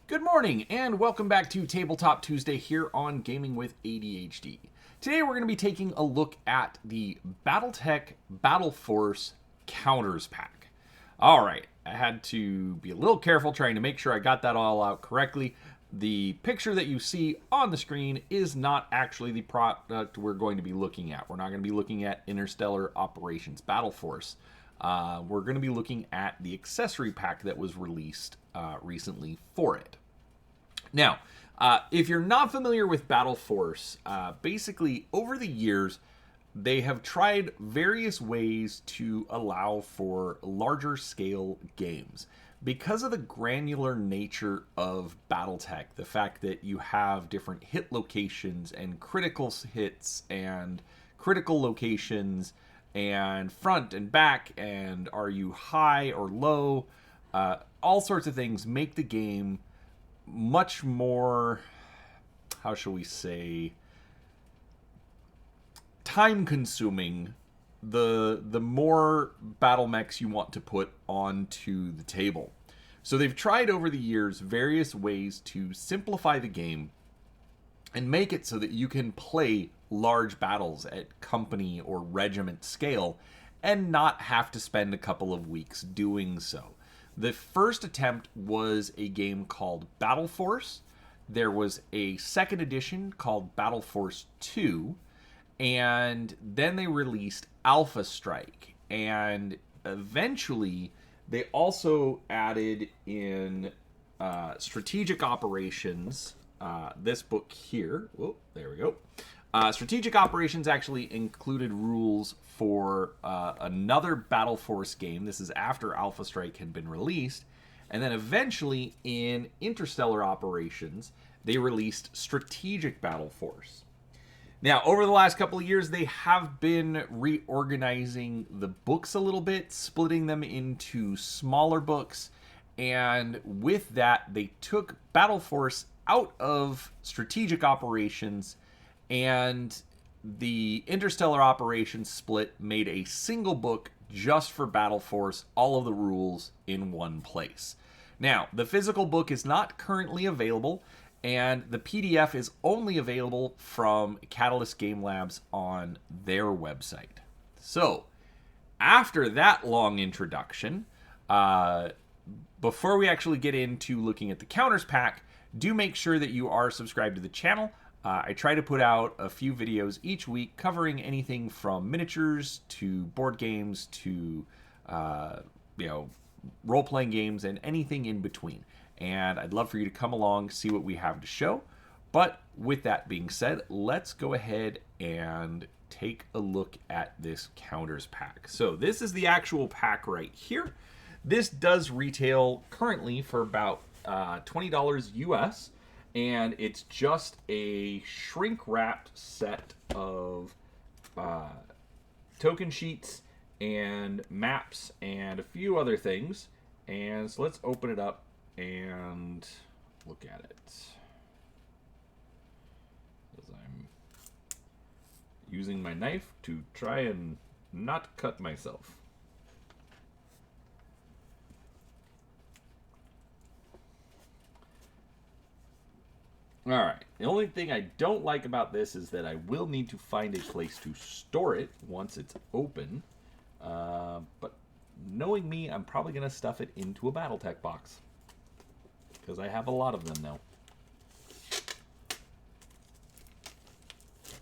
Good morning, and welcome back to Tabletop Tuesday here on Gaming with ADHD. Today we're going to be taking a look at the Battletech Battleforce Counters Pack. Alright, I had to be a little careful trying to make sure I got that all out correctly. The picture that you see on the screen is not actually the product we're going to be looking at. We're not going to be looking at Interstellar Operations Battleforce. We're going to be looking at the accessory pack that was released recently for it. Now, if you're not familiar with Battleforce, basically over the years, they have tried various ways to allow for larger scale games. Because of the granular nature of Battletech, the fact that you have different hit locations and critical hits and critical locations and front and back and are you high or low, all sorts of things make the game much more, how shall we say, time consuming the more battle mechs you want to put onto the table. So they've tried over the years various ways to simplify the game and make it so that you can play large battles at company or regiment scale and not have to spend a couple of weeks doing so. The first attempt was a game called Battleforce. There was a second edition called Battleforce 2. And then they released Alpha Strike. And eventually, they also added in Strategic Operations. This book here. Whoa, there we go. Strategic Operations actually included rules for another Battleforce game. This is after Alpha Strike had been released. And then eventually, in Interstellar Operations, they released Strategic Battleforce. Now, over the last couple of years, they have been reorganizing the books a little bit, splitting them into smaller books. And with that, they took Battleforce out of Strategic Operations, and the Interstellar Operations split made a single book just for Battleforce, all of the rules in one place. Now, the physical book is not currently available, and the PDF is only available from Catalyst Game Labs on their website. So, after that long introduction, before we actually get into looking at the counters pack, do make sure that you are subscribed to the channel. I try to put out a few videos each week covering anything from miniatures to board games to role-playing games and anything in between. And I'd love for you to come along, see what we have to show. But with that being said, let's go ahead and take a look at this counters pack. So this is the actual pack right here. This does retail currently for about $20 US. And it's just a shrink-wrapped set of token sheets and maps and a few other things. And so let's open it up and look at it. As I'm using my knife to try and not cut myself. Alright, the only thing I don't like about this is that I will need to find a place to store it once it's open. But knowing me, I'm probably going to stuff it into a Battletech box, because I have a lot of them now.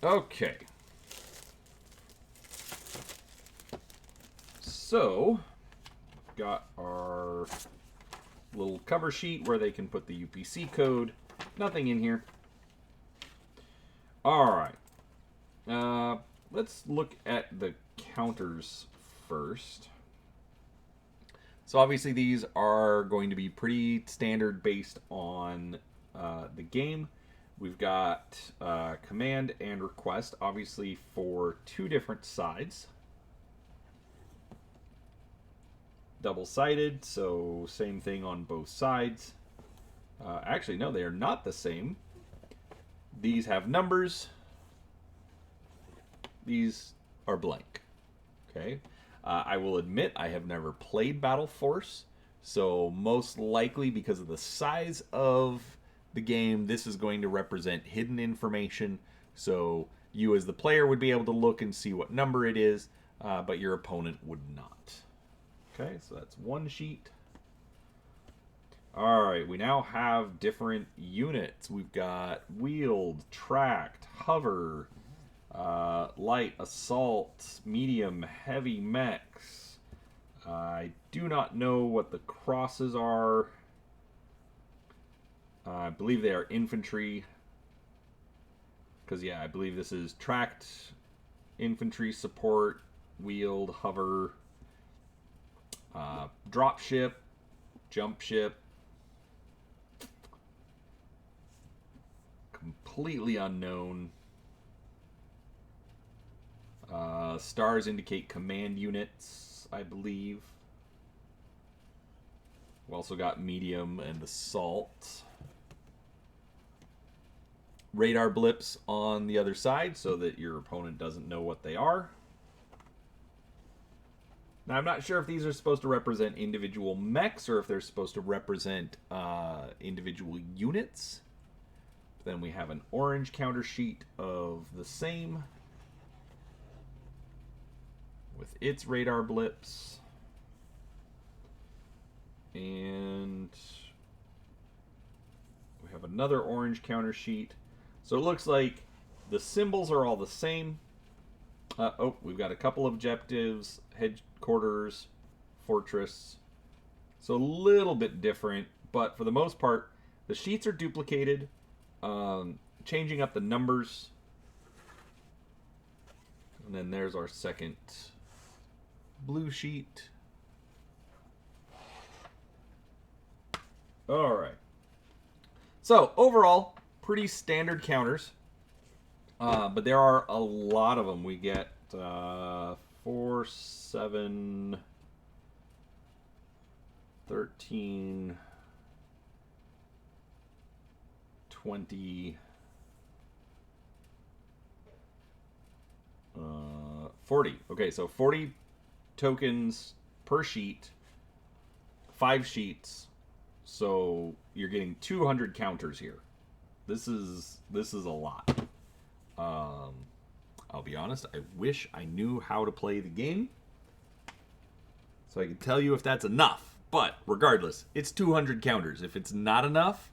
Okay. So, got our little cover sheet where they can put the UPC code. Nothing in here. Alright. Let's look at the counters first. So obviously these are going to be pretty standard based on the game. We've got command and request, obviously for two different sides. Double-sided, so same thing on both sides. Actually, no, they are not the same. These have numbers. These are blank. Okay. I will admit I have never played Battleforce, So most likely, because of the size of the game, this is going to represent hidden information. So you as the player would be able to look and see what number it is, but your opponent would not. Okay, so that's one sheet. All right, we now have different units. We've got wheeled, tracked, hover, light, assault, medium, heavy mechs. I do not know what the crosses are. I believe they are infantry. Because, yeah, I believe this is tracked infantry support, wheeled, hover, drop ship, jump ship. Completely unknown. Stars indicate command units, I believe. We've also got medium and assault. Radar blips on the other side so that your opponent doesn't know what they are. Now, I'm not sure if these are supposed to represent individual mechs or if they're supposed to represent individual units. Then we have an orange counter sheet of the same with its radar blips. And we have another orange counter sheet. So it looks like the symbols are all the same. We've got a couple of objectives, headquarters, fortress. So a little bit different, but for the most part, the sheets are duplicated. Changing up the numbers. And then there's our second blue sheet. Alright. So, overall, pretty standard counters. But there are a lot of them. We get 4, 7, 13... 20, 40. Okay, so 40 tokens per sheet, 5 sheets. So you're getting 200 counters here. This is a lot. I'll be honest, I wish I knew how to play the game so I could tell you if that's enough. But regardless, it's 200 counters. If it's not enough,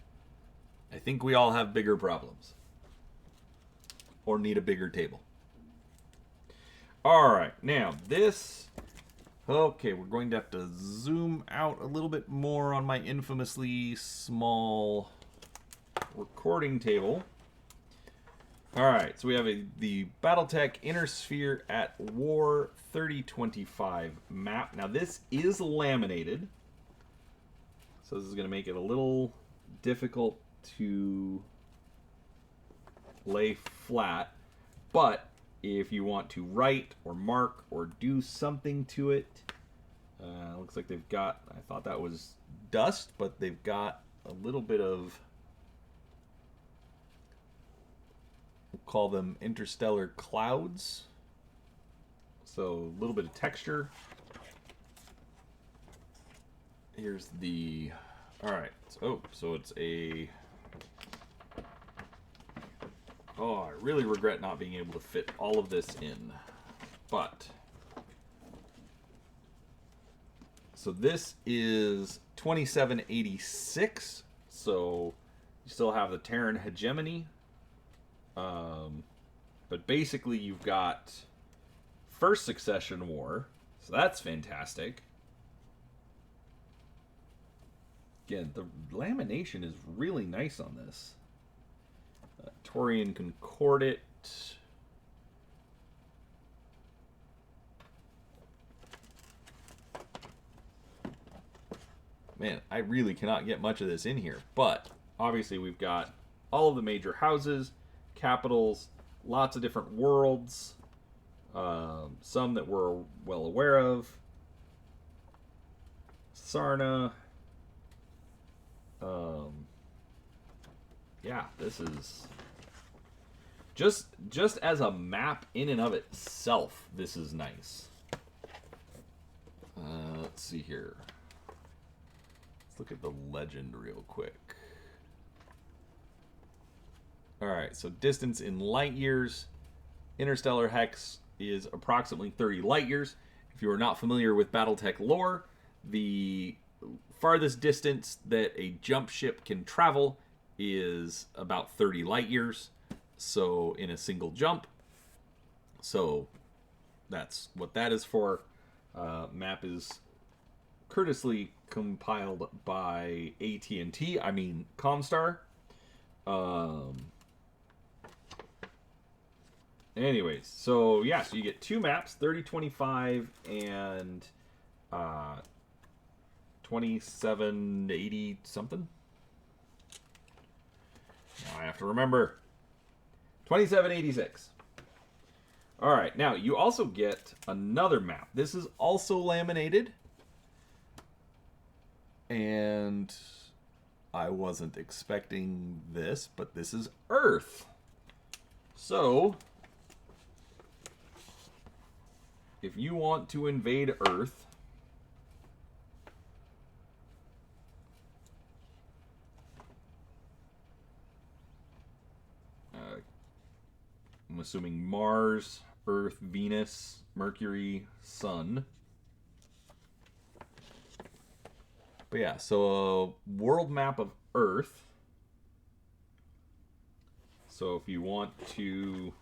I think we all have bigger problems. Or need a bigger table. Alright, now this... Okay, we're going to have to zoom out a little bit more on my infamously small recording table. Alright, so we have the Battletech Inner Sphere at War 3025 map. Now this is laminated. So this is going to make it a little difficult to lay flat, but if you want to write or mark or do something to it, looks like they've got, I thought that was dust, but they've got a little bit of, we'll call them interstellar clouds, so a little bit of texture. Here's the, alright, so it's a, oh, I really regret not being able to fit all of this in. But, so this is 2786. So you still have the Terran hegemony. But basically you've got First Succession War. So that's fantastic. Again, the lamination is really nice on this. Taurian Concordat. Man, I really cannot get much of this in here. But, obviously, we've got all of the major houses, capitals, lots of different worlds. Some that we're well aware of. Sarna. Yeah, this is just as a map in and of itself, this is nice. Let's see here. Let's look at the legend real quick. Alright, so distance in light years. Interstellar Hex is approximately 30 light years. If you are not familiar with Battletech lore, the farthest distance that a jump ship can travel is about 30 light years. So in a single jump. So that's what that is for. Map is courteously compiled by AT&T. I mean Comstar. Anyways, so yeah, so you get two maps, 3025 and 2780 something. Now I have to remember. 2786. All right, now you also get another map. This is also laminated. And I wasn't expecting this, but this is Earth. So if you want to invade Earth, I'm assuming Mars, Earth, Venus, Mercury, Sun. But yeah, so a world map of Earth. So if you want to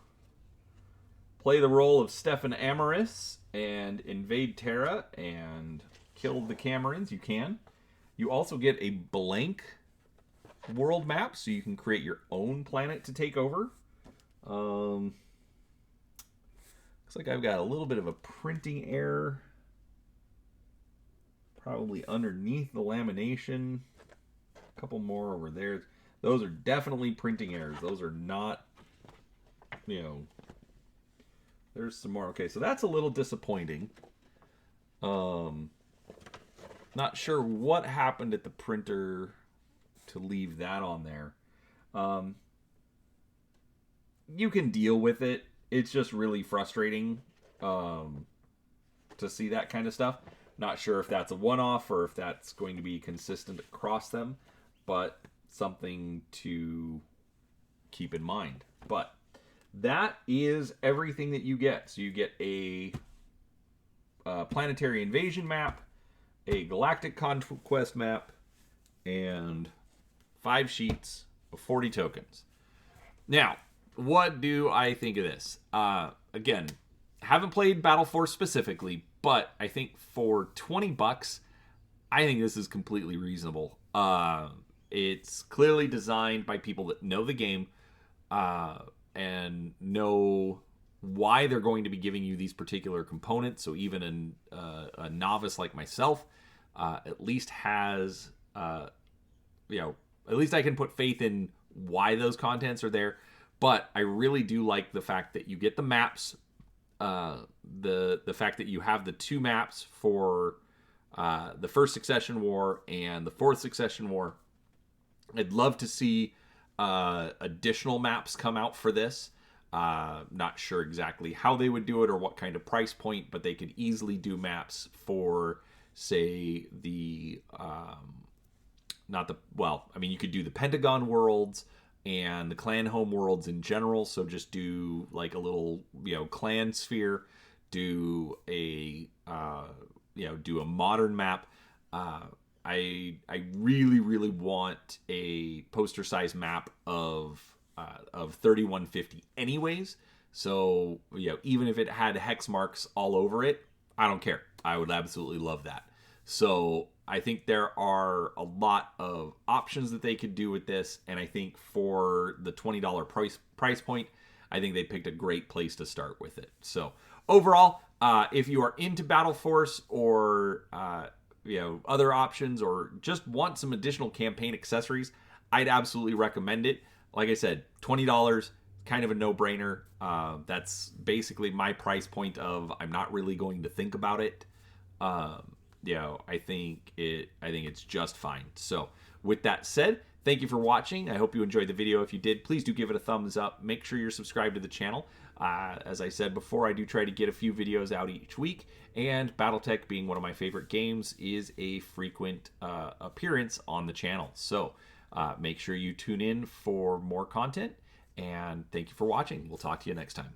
play the role of Stefan Amaris and invade Terra and kill the Camerons, you can. You also get a blank world map, so you can create your own planet to take over. Looks like I've got a little bit of a printing error. Probably underneath the lamination. A couple more over there. Those are definitely printing errors. Those are not, you know... There's some more. Okay, so that's a little disappointing. Not sure what happened at the printer to leave that on there. You can deal with it. It's just really frustrating to see that kind of stuff. Not sure if that's a one-off or if that's going to be consistent across them, but something to keep in mind. But that is everything that you get. So you get a planetary invasion map, a galactic conquest map, and 5 sheets of 40 tokens. Now, what do I think of this? Again, haven't played Battleforce specifically, but I think for $20, I think this is completely reasonable. It's clearly designed by people that know the game, and know why they're going to be giving you these particular components. So even a novice like myself, at least has, at least I can put faith in why those contents are there. But I really do like the fact that you get the maps, the fact that you have the 2 maps for the First Succession War and the Fourth Succession War. I'd love to see additional maps come out for this. Not sure exactly how they would do it or what kind of price point, but they could easily do maps for, say, you could do the Pentagon worlds and the clan home worlds in general. So just do like a little, clan sphere, do a modern map. I really, really want a poster size map of 3150 anyways. So, even if it had hex marks all over it, I don't care. I would absolutely love that. So I think there are a lot of options that they could do with this, and I think for the $20 price point, I think they picked a great place to start with it. So overall, if you are into Battleforce or other options, or just want some additional campaign accessories, I'd absolutely recommend it. Like I said, $20, kind of a no-brainer. That's basically my price point of I'm not really going to think about it. I think it's just fine. So with that said, Thank you for watching. I hope you enjoyed the video. If you did, please do give it a thumbs up. Make sure you're subscribed to the channel. As I said before, I do try to get a few videos out each week, and Battletech, being one of my favorite games, is a frequent appearance on the channel. So make sure you tune in for more content, and thank you for watching. We'll talk to you next time.